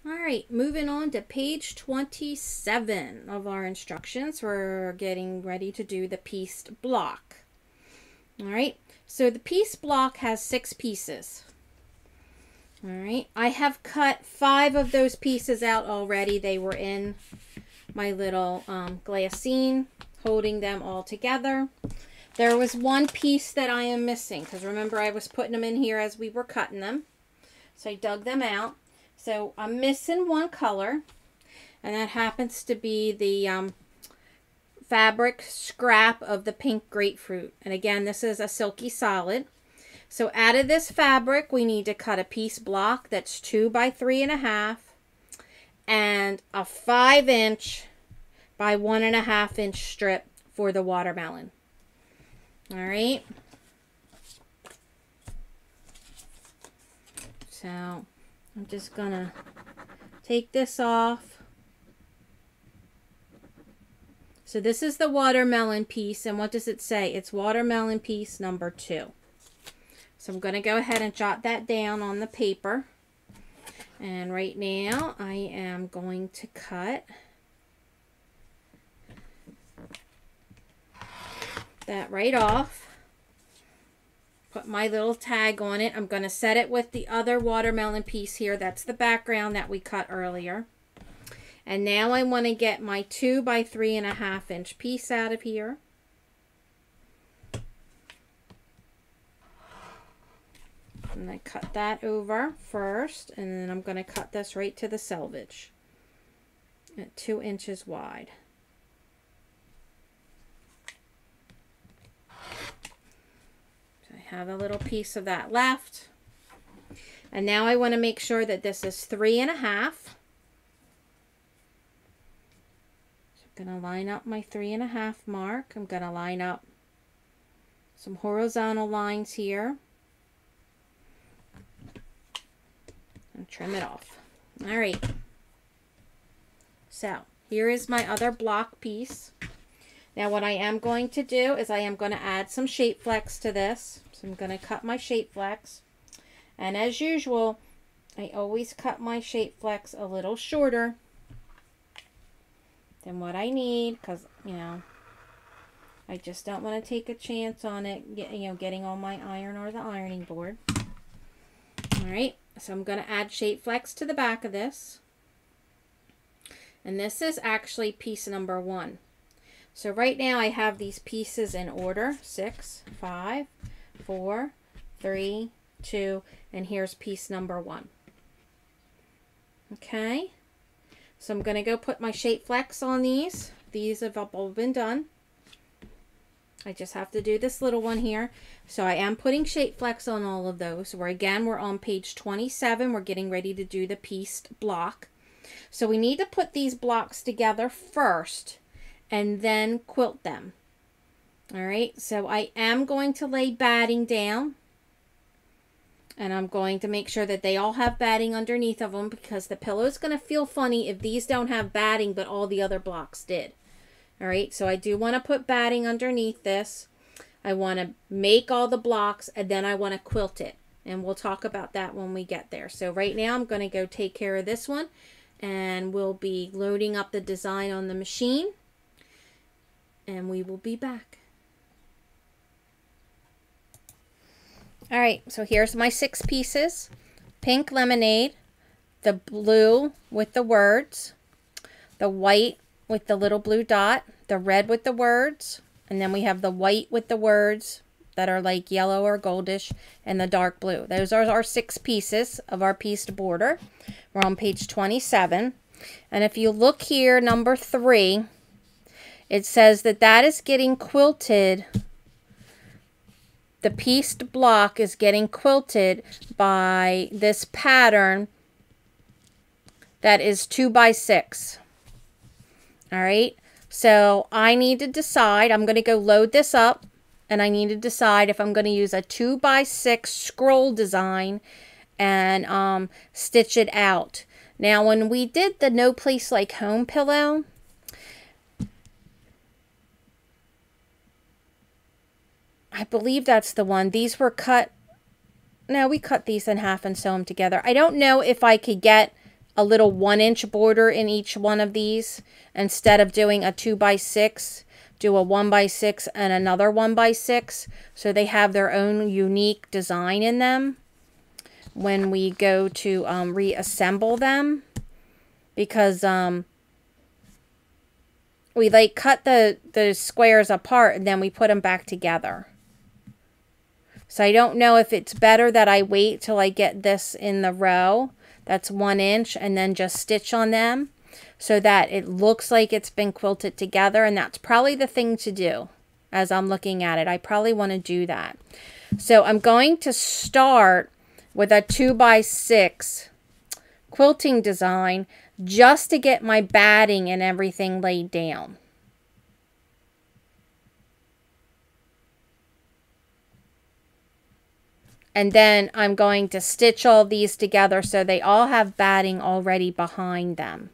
All right, moving on to page 27 of our instructions. We're getting ready to do the pieced block. All right, so the piece block has 6 pieces. All right, I have cut 5 of those pieces out already. They were in my little glassine, holding them all together. There was one piece that I am missing because remember I was putting them in here as we were cutting them. So I dug them out. So I'm missing one color, and that happens to be the fabric scrap of the pink grapefruit. And again, this is a silky solid. So out of this fabric, we need to cut a piece block that's 2 by 3.5 and a 5" by 1.5" strip for the watermelon. All right. So I'm just gonna take this off. So this is the watermelon piece, and what does it say? It's watermelon piece number 2. So I'm going to go ahead and jot that down on the paper. And right now I am going to cut that right off. Put my little tag on it. I'm going to set it with the other watermelon piece here. That's the background that we cut earlier. And now I want to get my 2 by 3.5" piece out of here. And I cut that over first, and then I'm going to cut this right to the selvage at 2 inches wide. So I have a little piece of that left. And now I want to make sure that this is 3.5. So I'm going to line up my 3.5 mark. I'm going to line up some horizontal lines here. And trim it off. All right. So here is my other block piece. Now what I am going to do is I am going to add some shape flex to this. So I'm going to cut my shape flex. And as usual, I always cut my shape flex a little shorter than what I need because, you know, I just don't want to take a chance on it, getting on my iron or the ironing board. All right. So I'm going to add shape flex to the back of this. And this is actually piece number 1. So right now I have these pieces in order. 6, 5, 4, 3, 2, and here's piece number 1. Okay. So I'm going to go put my shape flex on these. These have all been done. I just have to do this little one here. So I am putting shape flex on all of those. We're on page 27. We're getting ready to do the pieced block. So we need to put these blocks together first and then quilt them. All right. So I am going to lay batting down. And I'm going to make sure that they all have batting underneath of them because the pillow is going to feel funny if these don't have batting but all the other blocks did. All right, so I do want to put batting underneath this. I want to make all the blocks and then I want to quilt it. And we'll talk about that when we get there. So right now I'm going to go take care of this one and we'll be loading up the design on the machine. And we will be back. All right, so here's my 6 pieces. Pink lemonade, the blue with the words, the white with the little blue dot, the red with the words, and then we have the white with the words that are like yellow or goldish, and the dark blue. Those are our 6 pieces of our pieced border. We're on page 27. And if you look here, number 3, it says that is getting quilted. The pieced block is getting quilted by this pattern that is 2 by 6. All right, so I need to decide. I'm going to go load this up, and I need to decide if I'm going to use a 2 by 6 scroll design and stitch it out. Now, when we did the No Place Like Home pillow, I believe that's the one. These were cut. No, we cut these in half and sew them together. I don't know if I could get a little 1-inch border in each one of these. Instead of doing a 2x6, do a 1x6 and another 1x6. So they have their own unique design in them when we go to reassemble them. Because we like cut the squares apart and then we put them back together. So I don't know if it's better that I wait till I get this in the row that's 1 inch and then just stitch on them so that it looks like it's been quilted together. And that's probably the thing to do as I'm looking at it. I probably want to do that. So I'm going to start with a 2x6 quilting design just to get my batting and everything laid down. And then I'm going to stitch all these together so they all have batting already behind them.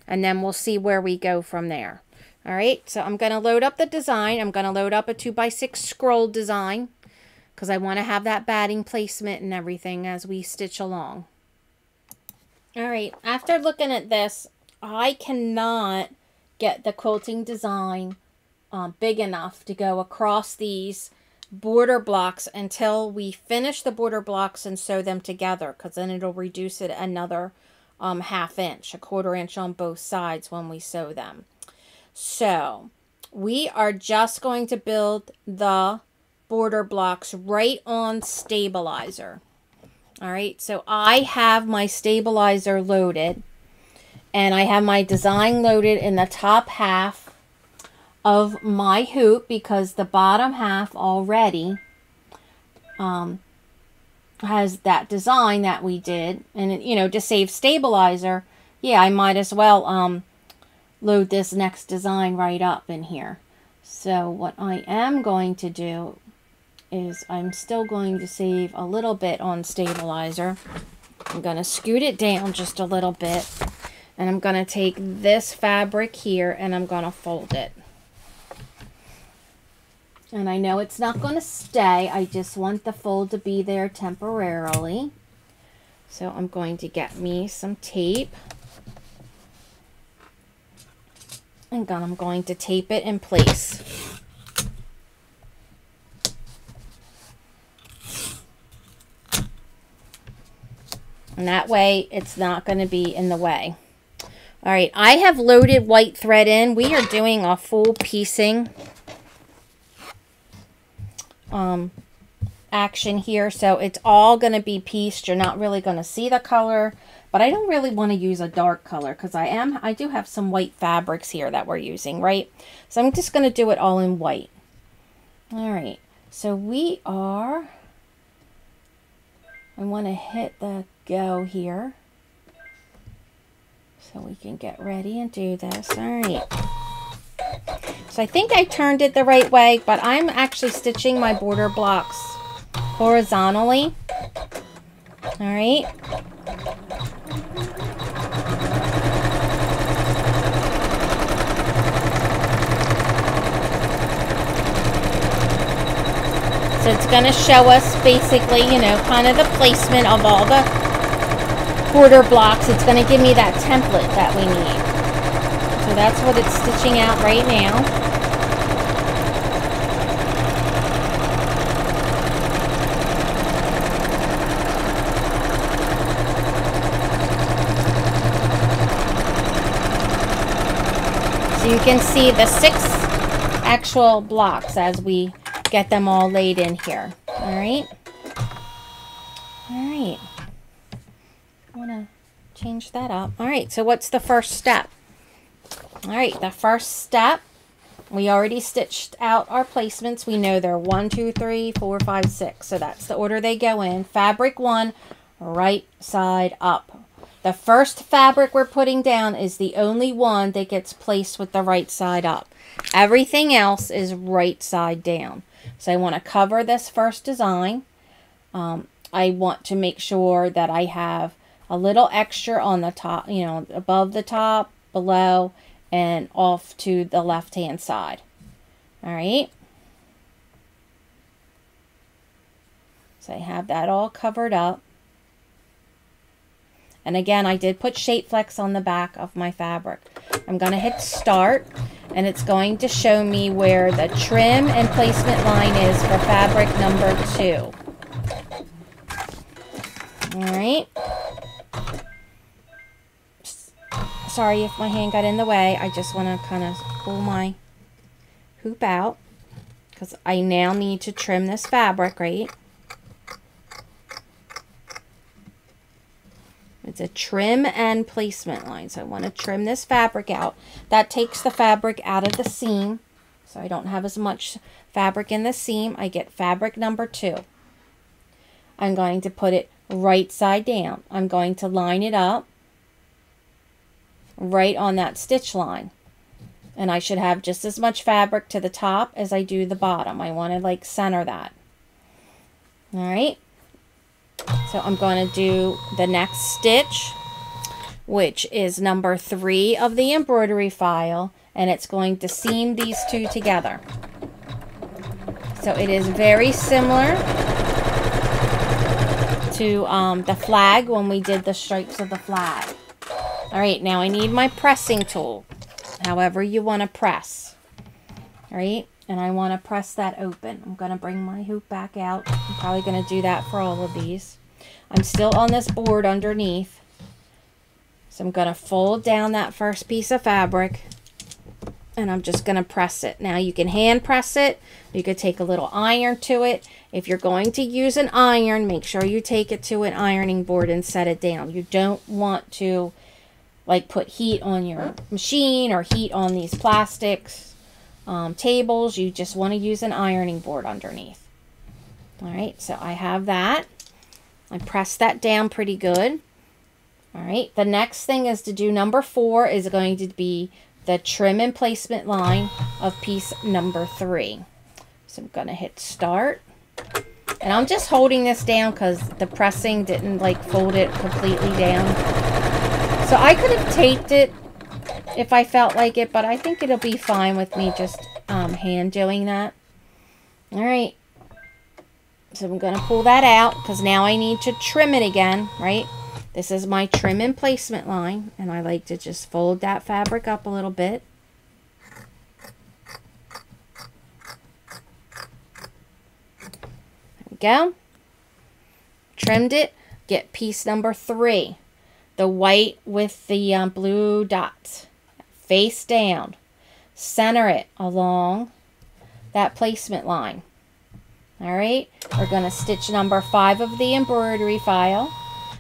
And then we'll see where we go from there. All right, so I'm going to load up the design. I'm going to load up a 2x6 scroll design because I want to have that batting placement and everything as we stitch along. All right, after looking at this, I cannot get the quilting design big enough to go across these border blocks until we finish the border blocks and sew them together, because then it'll reduce it another ½ inch, a 1/4 inch on both sides when we sew them. So we are just going to build the border blocks right on stabilizer. All right, so I have my stabilizer loaded and I have my design loaded in the top half of my hoop because the bottom half already has that design that we did. And, you know, to save stabilizer, yeah, I might as well load this next design right up in here. So what I am going to do is I'm still going to save a little bit on stabilizer. I'm going to scoot it down just a little bit. And I'm going to take this fabric here and I'm going to fold it. And I know it's not going to stay. I just want the fold to be there temporarily. So I'm going to get me some tape. And then I'm going to tape it in place. And that way it's not going to be in the way. All right, I have loaded white thread in. We are doing a full piecing action here, so it's all going to be pieced. You're not really going to see the color, but I don't really want to use a dark color because I do have some white fabrics here that we're using, right? So I'm just going to do it all in white. All right, so I want to hit the go here so we can get ready and do this. All right. So I think I turned it the right way, but I'm actually stitching my border blocks horizontally. All right. So it's going to show us basically, you know, kind of the placement of all the border blocks. It's going to give me that template that we need. So that's what it's stitching out right now. So you can see the 6 actual blocks as we get them all laid in here. All right. All right. I want to change that up. All right. So what's the first step? All right. The first step, we already stitched out our placements. We know they're 1, 2, 3, 4, 5, 6. So that's the order they go in. Fabric 1, right side up. The first fabric we're putting down is the only one that gets placed with the right side up. Everything else is right side down. So I want to cover this first design. I want to make sure that I have a little extra on the top, you know, above the top, below, and off to the left-hand side. All right. So I have that all covered up. And again, I did put shape flex on the back of my fabric. I'm going to hit start, and it's going to show me where the trim and placement line is for fabric number 2. All right. Sorry if my hand got in the way. I just want to kind of pull my hoop out because I now need to trim this fabric, right? It's a trim and placement line. So I want to trim this fabric out. That takes the fabric out of the seam. So I don't have as much fabric in the seam. I get fabric number 2. I'm going to put it right side down. I'm going to line it up right on that stitch line. And I should have just as much fabric to the top as I do the bottom. I want to like center that. All right. So I'm going to do the next stitch, which is number 3 of the embroidery file, and it's going to seam these 2 together. So it is very similar to the flag when we did the stripes of the flag. All right, now I need my pressing tool, however you want to press. All right, and I want to press that open. I'm going to bring my hoop back out. I'm probably going to do that for all of these. I'm still on this board underneath. So I'm going to fold down that first piece of fabric and I'm just going to press it. Now you can hand press it. You could take a little iron to it. If you're going to use an iron, make sure you take it to an ironing board and set it down. You don't want to like put heat on your machine or heat on these plastics tables. You just want to use an ironing board underneath. All right, so I have that. I pressed that down pretty good. All right, the next thing is to do number 4 is going to be the trim and placement line of piece number 3. So I'm going to hit start. And I'm just holding this down because the pressing didn't like fold it completely down. So I could have taped it if I felt like it, but I think it'll be fine with me just hand doing that. All right. So I'm going to pull that out because now I need to trim it again, right? This is my trim and placement line, and I like to just fold that fabric up a little bit. There we go. Trimmed it. Get piece number 3. The white with the blue dots. Face down. Center it along that placement line. All right, we're going to stitch number 5 of the embroidery file,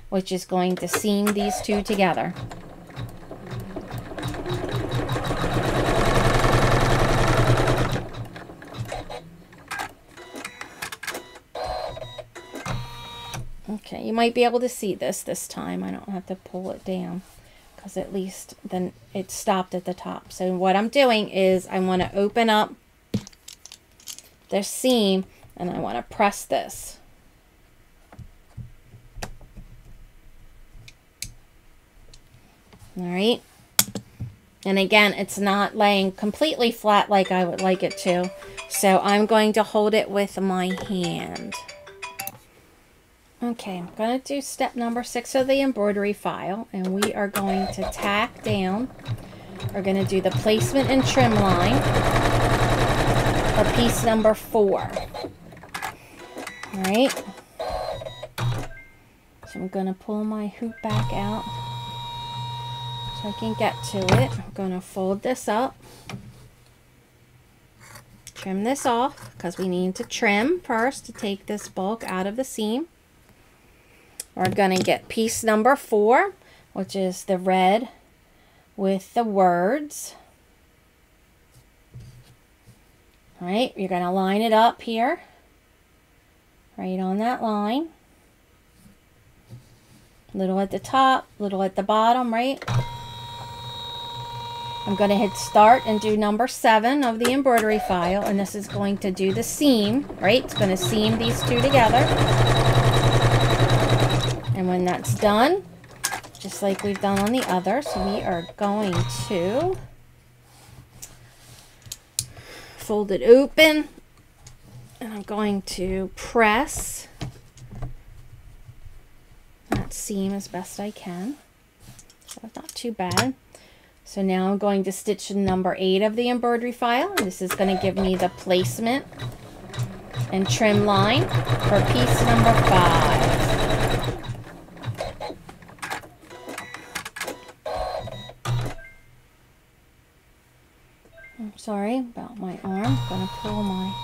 which is going to seam these 2 together. Okay, you might be able to see this time. I don't have to pull it down because at least then it stopped at the top. So what I'm doing is I want to open up the seam and I want to press this. All right. And again, it's not laying completely flat like I would like it to. So I'm going to hold it with my hand. Okay, I'm going to do step number 6 of the embroidery file. And we are going to tack down. We're going to do the placement and trim line for piece number 4. All right, so I'm going to pull my hoop back out so I can get to it. I'm going to fold this up, trim this off because we need to trim first to take this bulk out of the seam. We're going to get piece number 4, which is the red with the words. All right, you're going to line it up here. Right on that line. Little at the top, little at the bottom, right? I'm going to hit start and do number 7 of the embroidery file, and this is going to do the seam, right? It's going to seam these 2 together. And when that's done, just like we've done on the others, we are going to fold it open. And I'm going to press that that seam as best I can. So not too bad. So now I'm going to stitch number 8 of the embroidery file. And this is going to give me the placement and trim line for piece number 5. I'm sorry about my arm. I'm going to pull my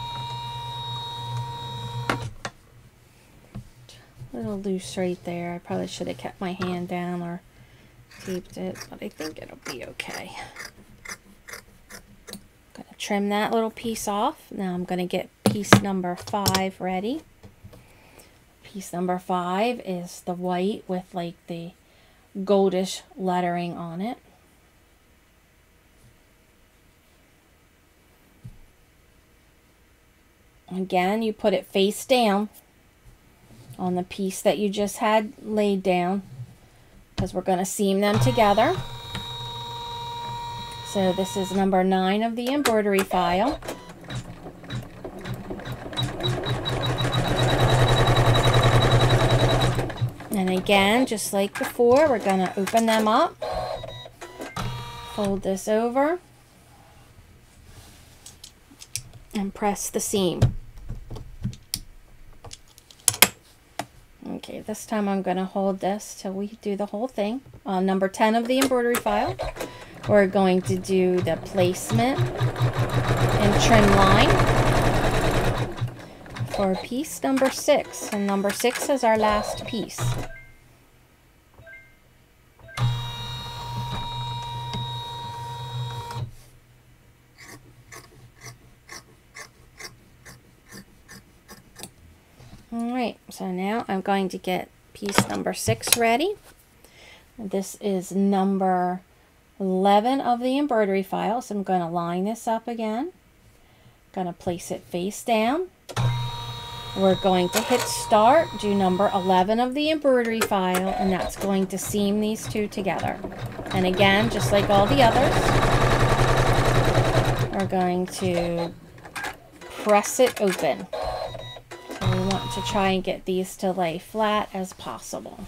little loose right there. I probably should have kept my hand down or taped it, but I think it'll be okay. I'm going to trim that little piece off. Now I'm going to get piece number 5 ready. Piece number 5 is the white with like the goldish lettering on it. Again, you put it face down on the piece that you just had laid down, because we're going to seam them together. So this is number 9 of the embroidery file. And again, just like before, we're going to open them up, fold this over, and press the seam. Okay, this time I'm going to hold this till we do the whole thing. On number 10 of the embroidery file, we're going to do the placement and trim line for piece number 6. And number 6 is our last piece. Alright, so now I'm going to get piece number 6 ready. This is number 11 of the embroidery file, so I'm going to line this up again. Going to place it face down. We're going to hit start, do number 11 of the embroidery file, and that's going to seam these two together. And again, just like all the others, we're going to press it open. So we want to try and get these to lay flat as possible.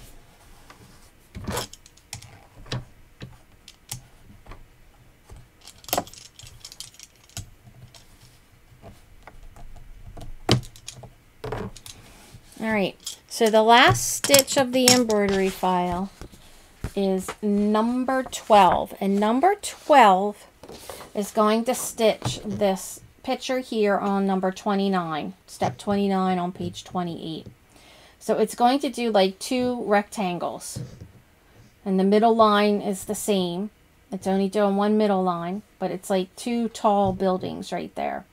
Alright, so the last stitch of the embroidery file is number 12. And number 12 is going to stitch this picture here on number 29, step 29 on page 28. So it's going to do like 2 rectangles. And the middle line is the same. It's only doing 1 middle line, but it's like 2 tall buildings right there.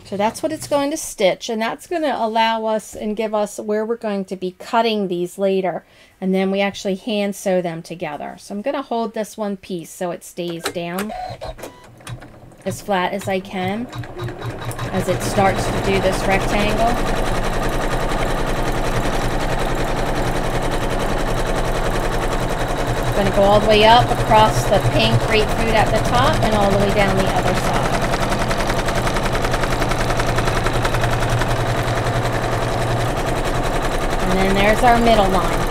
So that's what it's going to stitch, and that's going to allow us and give us where we're going to be cutting these later, and then we actually hand sew them together. So I'm going to hold this one piece so it stays down as flat as I can as it starts to do this rectangle. I'm going to go all the way up across the pink grapefruit at the top and all the way down the other side. And then there's our middle line.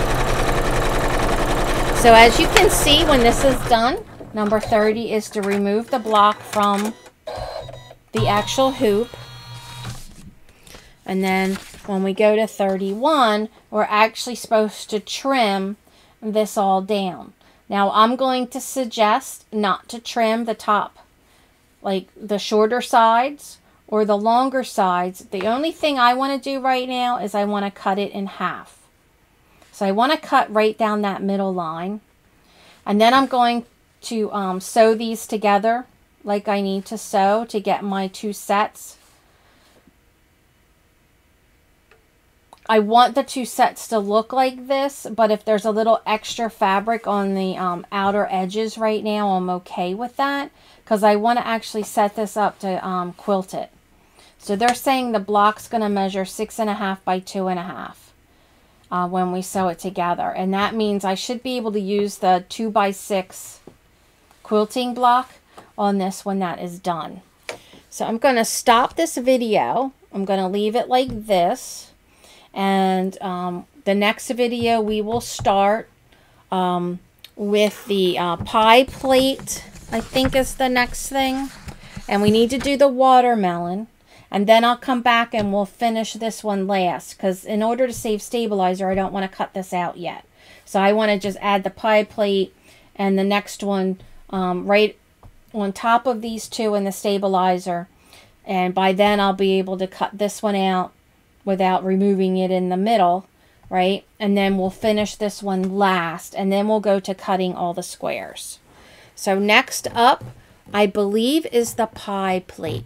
So as you can see, when this is done, number 30 is to remove the block from the actual hoop. And then when we go to 31, we're actually supposed to trim this all down. Now I'm going to suggest not to trim the top, like the shorter sides or the longer sides. The only thing I want to do right now is I want to cut it in half. So I want to cut right down that middle line. And then I'm going to sew these together like I need to sew to get my 2 sets. I want the 2 sets to look like this, but if there's a little extra fabric on the outer edges right now, I'm okay with that, because I want to actually set this up to quilt it. So they're saying the block's going to measure 6.5 by 2.5 when we sew it together. And that means I should be able to use the 2 by 6 quilting block on this when that is done. So I'm going to stop this video. I'm going to leave it like this. And the next video we will start with the pie plate, I think is the next thing. And we need to do the watermelon. And then I'll come back and we'll finish this one last. Because in order to save stabilizer, I don't want to cut this out yet. So I want to just add the pie plate and the next one right on top of these two in the stabilizer. And by then I'll be able to cut this one out without removing it in the middle, right? And then we'll finish this one last. And then we'll go to cutting all the squares. So next up, I believe, is the pie plate.